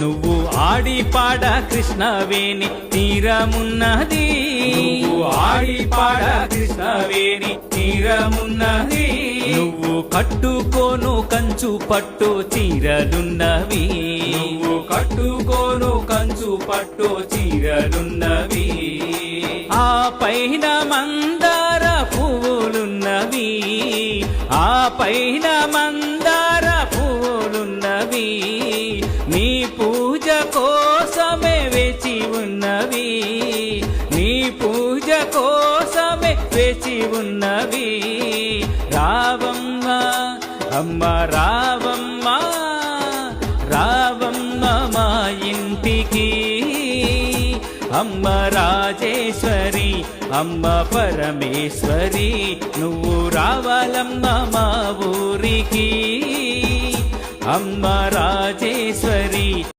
నువ్వు ఆడి పాడ కృష్ణవేణి తీరమున్నది, నువ్వు ఆడి పాడ కృష్ణవేణి తీరమున్నది. నువ్వు కట్టుకోను కంచు పట్టు చీరలున్నవి, నువ్వు కట్టుకోను కంచు పట్టు చీరలున్నవి. ఆ పైన మందార పువ్వులున్నవి, ఆ పైన మందార పువ్వులున్నవి. నీ పూజ కోసమే వేచి ఉన్నవి, నీ పూజ కోసమే వేచి ఉన్నవి. రావమ్మ అమ్మ రావమ్మ, రావమ్మ మా ఇంటికి. అమ్మ రాజేశ్వరి, అమ్మ పరమేశ్వరి, నువ్వు రావాలమ్మ మా ఊరికి. అమ్మ రాజేశ్వరి.